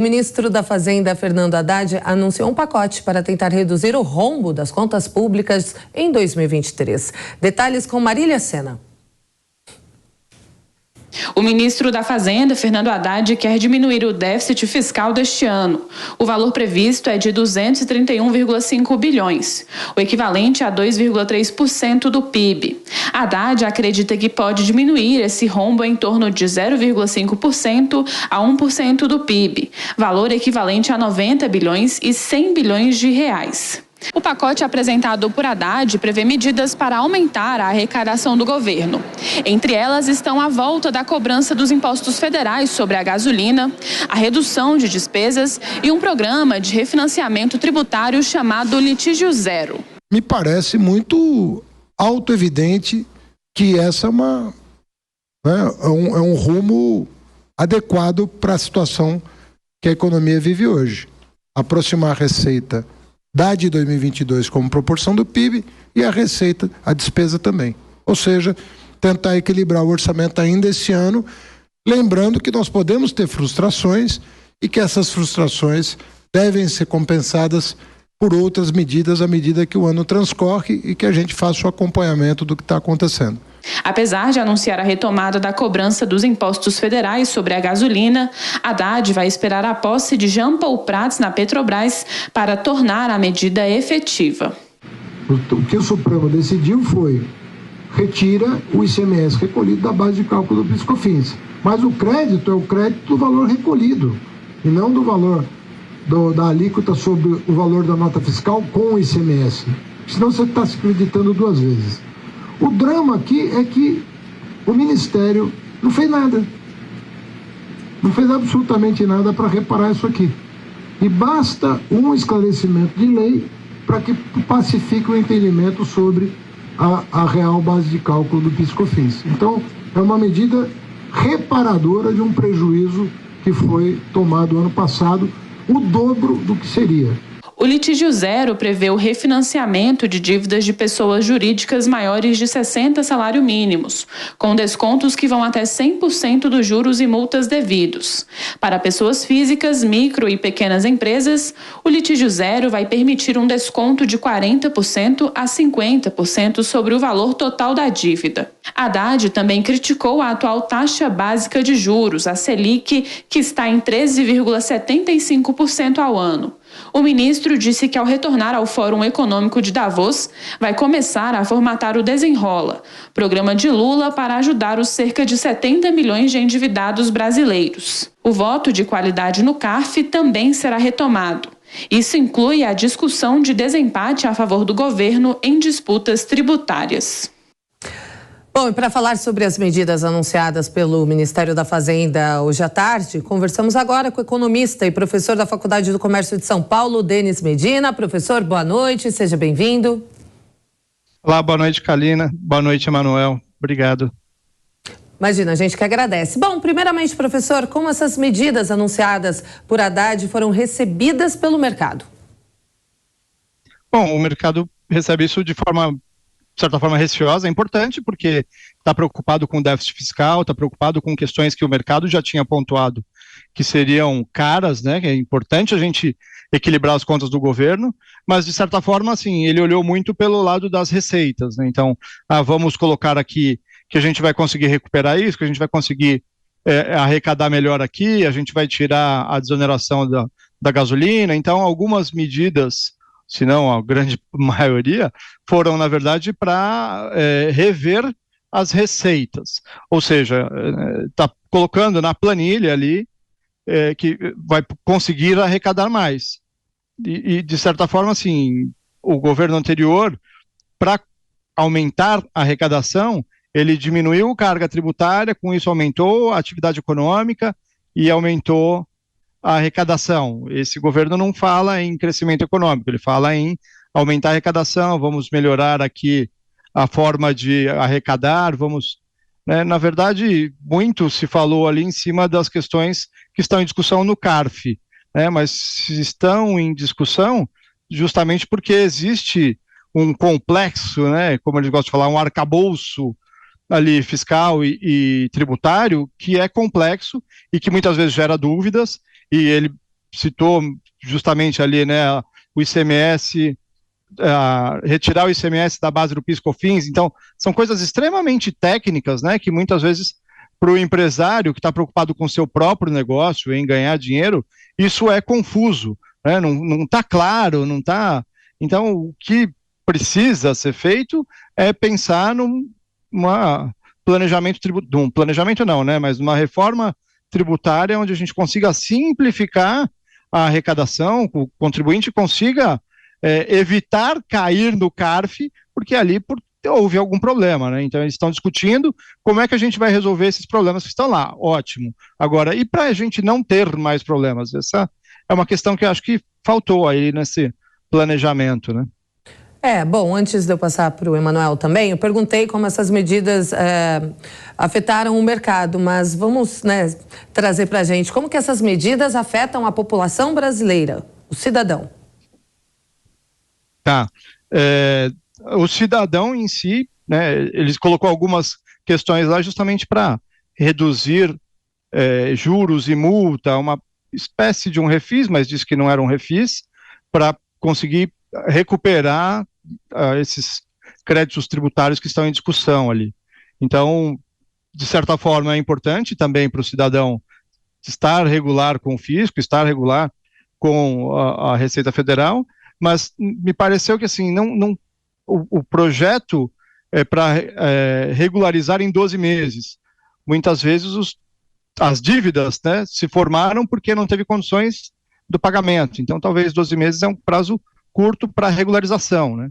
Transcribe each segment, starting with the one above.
O ministro da Fazenda, Fernando Haddad, anunciou um pacote para tentar reduzir o rombo das contas públicas em 2023. Detalhes com Marília Sena. O ministro da Fazenda, Fernando Haddad, quer diminuir o déficit fiscal deste ano. O valor previsto é de 231,5 bilhões, o equivalente a 2,3% do PIB. Haddad acredita que pode diminuir esse rombo em torno de 0,5% a 1% do PIB, valor equivalente a 90 bilhões e 100 bilhões de reais. O pacote apresentado por Haddad prevê medidas para aumentar a arrecadação do governo. Entre elas estão a volta da cobrança dos impostos federais sobre a gasolina, a redução de despesas e um programa de refinanciamento tributário chamado Litígio Zero. Me parece muito autoevidente que essa é um rumo adequado para a situação que a economia vive hoje. Aproximar a receita da de 2022 como proporção do PIB e a receita, a despesa também. Ou seja, tentar equilibrar o orçamento ainda esse ano, lembrando que nós podemos ter frustrações e que essas frustrações devem ser compensadas por outras medidas à medida que o ano transcorre e que a gente faça o acompanhamento do que está acontecendo. Apesar de anunciar a retomada da cobrança dos impostos federais sobre a gasolina, Haddad vai esperar a posse de Jean Paul Prats na Petrobras para tornar a medida efetiva. O que o Supremo decidiu foi: retira o ICMS recolhido da base de cálculo do PIS/COFINS. Mas o crédito é o crédito do valor recolhido e não do valor da alíquota sobre o valor da nota fiscal com o ICMS. Senão você está se acreditando duas vezes. O drama aqui é que o Ministério não fez nada. Não fez absolutamente nada para reparar isso aqui. E basta um esclarecimento de lei para que pacifique o entendimento sobre a real base de cálculo do PIS/COFINS. Então, é uma medida reparadora de um prejuízo que foi tomado ano passado, o dobro do que seria. O Litígio Zero prevê o refinanciamento de dívidas de pessoas jurídicas maiores de 60 salários mínimos, com descontos que vão até 100% dos juros e multas devidos. Para pessoas físicas, micro e pequenas empresas, o Litígio Zero vai permitir um desconto de 40% a 50% sobre o valor total da dívida. Haddad também criticou a atual taxa básica de juros, a Selic, que está em 13,75% ao ano. O ministro disse que, ao retornar ao Fórum Econômico de Davos, vai começar a formatar o Desenrola, programa de Lula para ajudar os cerca de 70 milhões de endividados brasileiros. O voto de qualidade no CARF também será retomado. Isso inclui a discussão de desempate a favor do governo em disputas tributárias. Bom, e para falar sobre as medidas anunciadas pelo Ministério da Fazenda hoje à tarde, conversamos agora com o economista e professor da Faculdade do Comércio de São Paulo, Denis Medina. Professor, boa noite, seja bem-vindo. Olá, boa noite, Kalina. Boa noite, Emanuel. Obrigado. Imagina, a gente que agradece. Bom, primeiramente, professor, como essas medidas anunciadas por Haddad foram recebidas pelo mercado? Bom, o mercado recebe isso de certa forma receosa. É importante porque está preocupado com o déficit fiscal, está preocupado com questões que o mercado já tinha pontuado que seriam caras, né? É importante a gente equilibrar as contas do governo, mas de certa forma, assim, ele olhou muito pelo lado das receitas, né? Então, vamos colocar aqui que a gente vai conseguir recuperar isso, que a gente vai conseguir arrecadar melhor aqui, a gente vai tirar a desoneração da gasolina. Então, algumas medidas, se não a grande maioria, foram, na verdade, para rever as receitas. Ou seja, está colocando na planilha ali que vai conseguir arrecadar mais. E, de certa forma, assim, o governo anterior, para aumentar a arrecadação, ele diminuiu a carga tributária, com isso aumentou a atividade econômica e aumentou a arrecadação. Esse governo não fala em crescimento econômico, ele fala em aumentar a arrecadação, vamos melhorar aqui a forma de arrecadar, vamos... Né, na verdade, muito se falou ali em cima das questões que estão em discussão no CARF, né, mas estão em discussão justamente porque existe um complexo, né, como eles gostam de falar, um arcabouço ali fiscal e tributário que é complexo e que muitas vezes gera dúvidas, e ele citou justamente ali, né, o ICMS, retirar o ICMS da base do PIS/COFINS. Então, são coisas extremamente técnicas, né, que muitas vezes para o empresário que está preocupado com o seu próprio negócio, em ganhar dinheiro, isso é confuso, né, não está claro, não está. Então, o que precisa ser feito é pensar num planejamento não, né, mas uma reforma tributária onde a gente consiga simplificar a arrecadação, o contribuinte consiga evitar cair no CARF, porque ali houve algum problema, né? Então eles estão discutindo como é que a gente vai resolver esses problemas que estão lá. Ótimo. Agora, e para a gente não ter mais problemas? Essa é uma questão que eu acho que faltou aí nesse planejamento, né? Bom, antes de eu passar para o Emanuel também, eu perguntei como essas medidas afetaram o mercado, mas vamos, né, trazer para a gente como que essas medidas afetam a população brasileira, o cidadão. Tá. O cidadão em si, né, eles colocou algumas questões lá justamente para reduzir juros e multa, uma espécie de um refis, mas disse que não era um refis, para conseguir recuperar esses créditos tributários que estão em discussão ali. Então, de certa forma, é importante também para o cidadão estar regular com o fisco, estar regular com a Receita Federal, mas me pareceu que assim, o projeto é para regularizar em 12 meses. Muitas vezes as dívidas, né, se formaram porque não teve condições do pagamento. Então, talvez 12 meses é um prazo curto para regularização, né?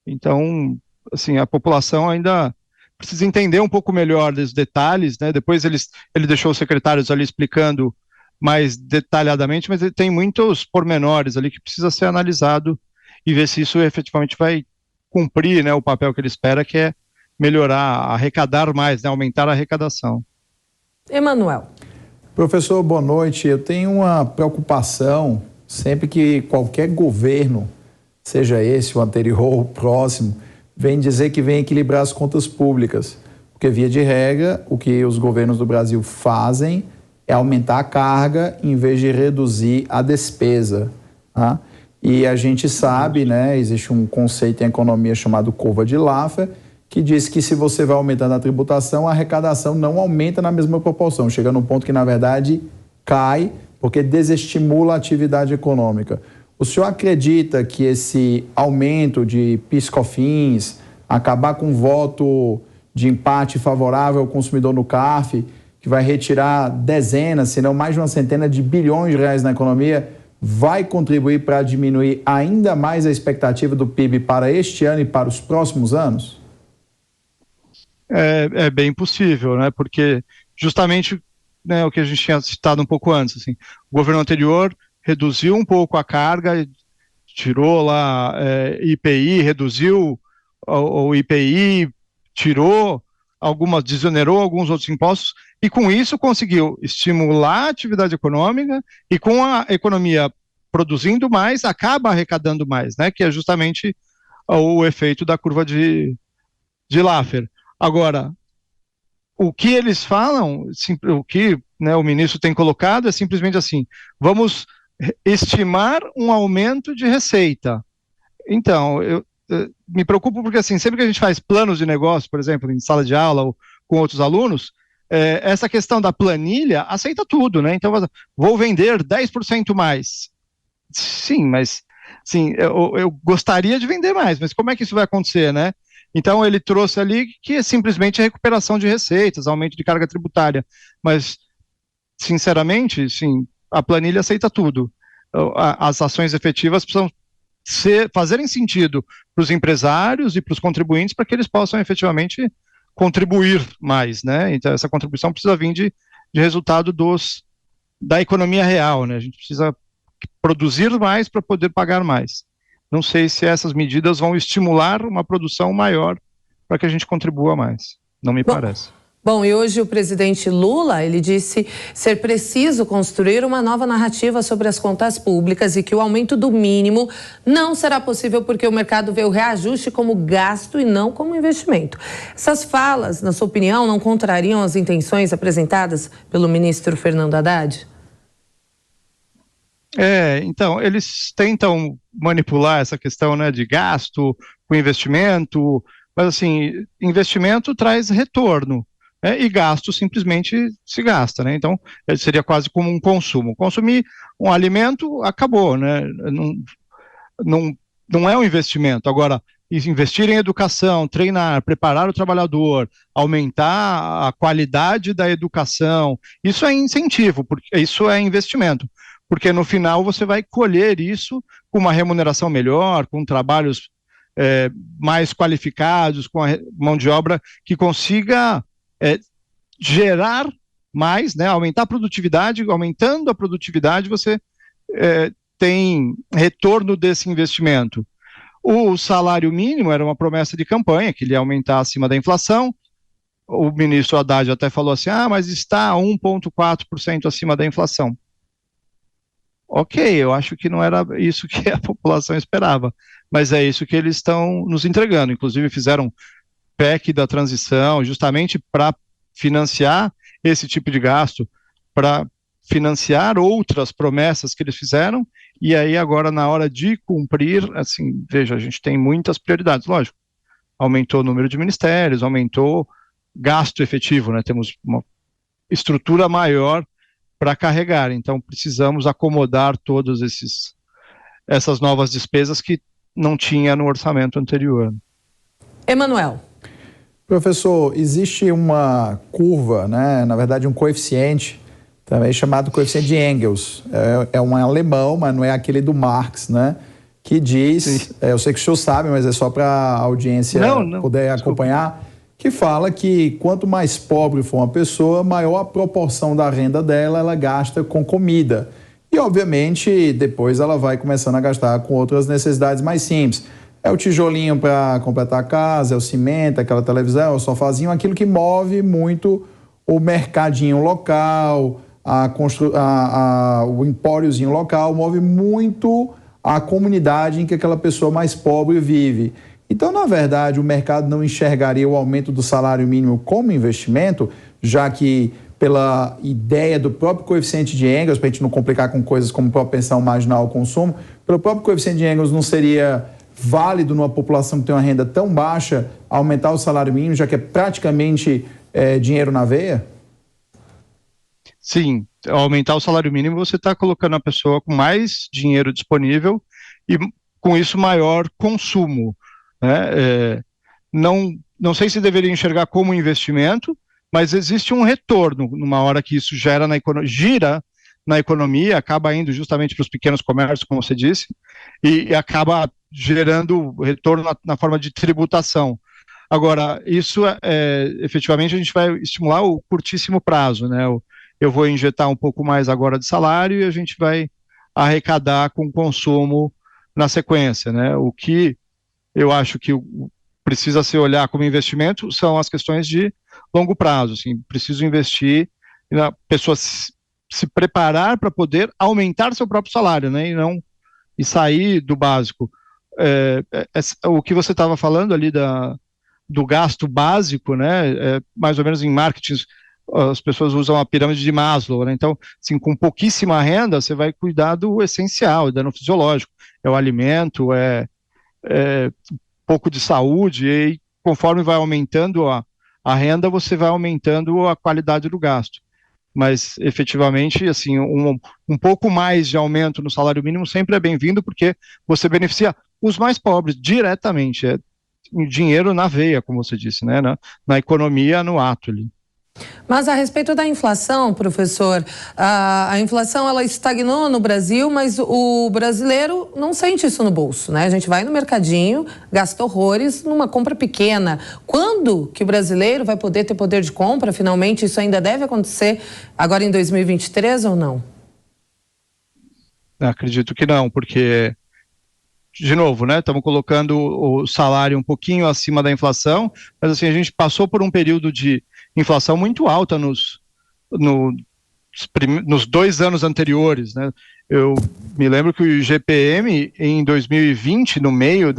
Então, assim, a população ainda precisa entender um pouco melhor dos detalhes, né? Depois ele deixou os secretários ali explicando mais detalhadamente, mas ele tem muitos pormenores ali que precisa ser analisado e ver se isso efetivamente vai cumprir, né, o papel que ele espera, que é melhorar, arrecadar mais, né, aumentar a arrecadação. Emanuel. Professor, boa noite. Eu tenho uma preocupação sempre que qualquer governo, seja esse, o anterior ou o próximo, vem dizer que vem equilibrar as contas públicas. Porque, via de regra, o que os governos do Brasil fazem é aumentar a carga em vez de reduzir a despesa. Tá? E a gente sabe, né, existe um conceito em economia chamado curva de Laffer, que diz que se você vai aumentando a tributação, a arrecadação não aumenta na mesma proporção. Chega num ponto que, na verdade, cai, porque desestimula a atividade econômica. O senhor acredita que esse aumento de PIS/COFINS, acabar com um voto de empate favorável ao consumidor no CARF, que vai retirar dezenas, se não mais de uma centena de bilhões de reais na economia, vai contribuir para diminuir ainda mais a expectativa do PIB para este ano e para os próximos anos? É bem possível, né? Porque justamente, né, o que a gente tinha citado um pouco antes, assim, o governo anterior reduziu um pouco a carga, tirou lá IPI, reduziu o IPI, desonerou alguns outros impostos, e com isso conseguiu estimular a atividade econômica, e com a economia produzindo mais, acaba arrecadando mais, né? Que é justamente o efeito da curva de Laffer. Agora, o que eles falam, o que, né, o ministro tem colocado é simplesmente assim: vamos estimar um aumento de receita. Então, eu me preocupo porque, assim, sempre que a gente faz planos de negócio, por exemplo, em sala de aula ou com outros alunos, essa questão da planilha aceita tudo, né? Então, vou vender 10% mais. Sim, mas sim, eu gostaria de vender mais, mas como é que isso vai acontecer, né? Então, ele trouxe ali que é simplesmente a recuperação de receitas, aumento de carga tributária. Mas, sinceramente, sim, a planilha aceita tudo. As ações efetivas precisam fazerem sentido para os empresários e para os contribuintes para que eles possam efetivamente contribuir mais, né? Então, essa contribuição precisa vir de resultado da economia real, né? A gente precisa produzir mais para poder pagar mais. Não sei se essas medidas vão estimular uma produção maior para que a gente contribua mais. Não me parece. Bom, e hoje o presidente Lula, ele disse ser preciso construir uma nova narrativa sobre as contas públicas e que o aumento do mínimo não será possível porque o mercado vê o reajuste como gasto e não como investimento. Essas falas, na sua opinião, não contrariam as intenções apresentadas pelo ministro Fernando Haddad? Então, eles tentam manipular essa questão, né, de gasto com investimento, mas assim, investimento traz retorno, né, e gasto simplesmente se gasta, né, então seria quase como um consumo. Consumir um alimento, acabou, né, não, não é um investimento. Agora, investir em educação, treinar, preparar o trabalhador, aumentar a qualidade da educação, isso é incentivo, porque isso é investimento. Porque no final você vai colher isso com uma remuneração melhor, com trabalhos mais qualificados, com a mão de obra que consiga gerar mais, né, aumentar a produtividade. Aumentando a produtividade, você tem retorno desse investimento. O salário mínimo era uma promessa de campanha, que ele ia aumentar acima da inflação. O ministro Haddad até falou assim, mas está 1,4% acima da inflação. Ok, eu acho que não era isso que a população esperava, mas é isso que eles estão nos entregando. Inclusive fizeram PEC da transição justamente para financiar esse tipo de gasto, para financiar outras promessas que eles fizeram, e aí agora na hora de cumprir, assim, veja, a gente tem muitas prioridades, lógico, aumentou o número de ministérios, aumentou gasto efetivo, né, temos uma estrutura maior para carregar, então precisamos acomodar todas essas novas despesas que não tinha no orçamento anterior. Emanuel. Professor, existe uma curva, né? Na verdade um coeficiente, também chamado coeficiente de Engels, é um alemão, mas não é aquele do Marx, né? Que diz, eu sei que o senhor sabe, mas é só para a audiência poder acompanhar, que fala que quanto mais pobre for uma pessoa, maior a proporção da renda dela, ela gasta com comida. E, obviamente, depois ela vai começando a gastar com outras necessidades mais simples. É o tijolinho para completar a casa, é o cimento, aquela televisão, é o sofazinho, aquilo que move muito o mercadinho local, o empóriozinho local, move muito a comunidade em que aquela pessoa mais pobre vive. Então, na verdade, o mercado não enxergaria o aumento do salário mínimo como investimento, já que, pela ideia do próprio coeficiente de Engels, para a gente não complicar com coisas como propensão marginal ao consumo, pelo próprio coeficiente de Engels não seria válido numa população que tem uma renda tão baixa aumentar o salário mínimo, já que é praticamente dinheiro na veia? Sim, ao aumentar o salário mínimo, você está colocando a pessoa com mais dinheiro disponível e, com isso, maior consumo. Né? Não sei se deveria enxergar como investimento, mas existe um retorno numa hora que isso gira na economia, acaba indo justamente para os pequenos comércios, como você disse, e acaba gerando retorno na forma de tributação. Agora, isso efetivamente a gente vai estimular o curtíssimo prazo, né? Eu vou injetar um pouco mais agora de salário e a gente vai arrecadar com consumo na sequência, né? O que eu acho que precisa se olhar como investimento são as questões de longo prazo, assim, preciso investir na pessoa se preparar para poder aumentar seu próprio salário, né, e sair do básico. O que você estava falando ali do gasto básico, né, mais ou menos em marketing, as pessoas usam a pirâmide de Maslow, né, então, assim, com pouquíssima renda, você vai cuidar do essencial, dano fisiológico, é o alimento, pouco de saúde, e conforme vai aumentando a renda, você vai aumentando a qualidade do gasto. Mas, efetivamente, assim, um pouco mais de aumento no salário mínimo sempre é bem-vindo, porque você beneficia os mais pobres diretamente, dinheiro na veia, como você disse, né, na economia, no ato ali. Mas a respeito da inflação, professor, a inflação ela estagnou no Brasil, mas o brasileiro não sente isso no bolso, né? A gente vai no mercadinho, gasta horrores numa compra pequena. Quando que o brasileiro vai poder ter poder de compra? Finalmente, isso ainda deve acontecer agora em 2023 ou não? Acredito que não, porque, de novo, né, estamos colocando o salário um pouquinho acima da inflação, mas assim, a gente passou por um período de inflação muito alta nos 2 anos anteriores, né? Eu me lembro que o IGPM em 2020, no meio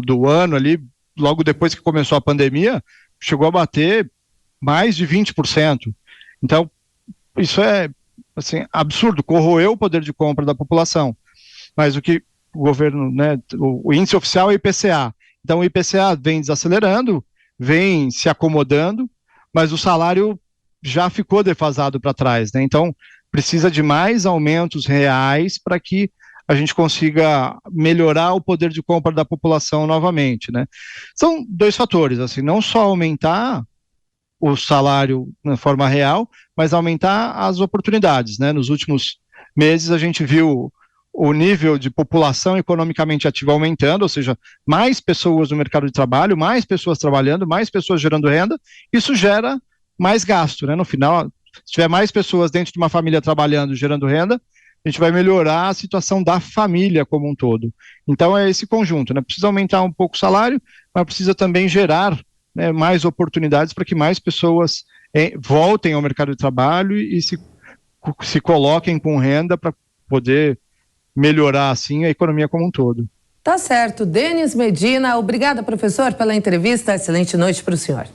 do ano ali, logo depois que começou a pandemia, chegou a bater mais de 20%. Então, isso é assim, absurdo, corroeu o poder de compra da população. Mas o que o governo, né, o índice oficial é o IPCA. Então o IPCA vem desacelerando, vem se acomodando, mas o salário já ficou defasado para trás, né? Então precisa de mais aumentos reais para que a gente consiga melhorar o poder de compra da população novamente, né? São dois fatores, assim, não só aumentar o salário na forma real, mas aumentar as oportunidades, né? Nos últimos meses a gente viu o nível de população economicamente ativa aumentando, ou seja, mais pessoas no mercado de trabalho, mais pessoas trabalhando, mais pessoas gerando renda, isso gera mais gasto, né? No final, se tiver mais pessoas dentro de uma família trabalhando, gerando renda, a gente vai melhorar a situação da família como um todo. Então é esse conjunto, né? Precisa aumentar um pouco o salário, mas precisa também gerar, né, mais oportunidades para que mais pessoas voltem ao mercado de trabalho e se coloquem com renda para poder melhorar assim a economia como um todo. Tá certo. Denis Medina, obrigada, professor, pela entrevista. Excelente noite para o senhor.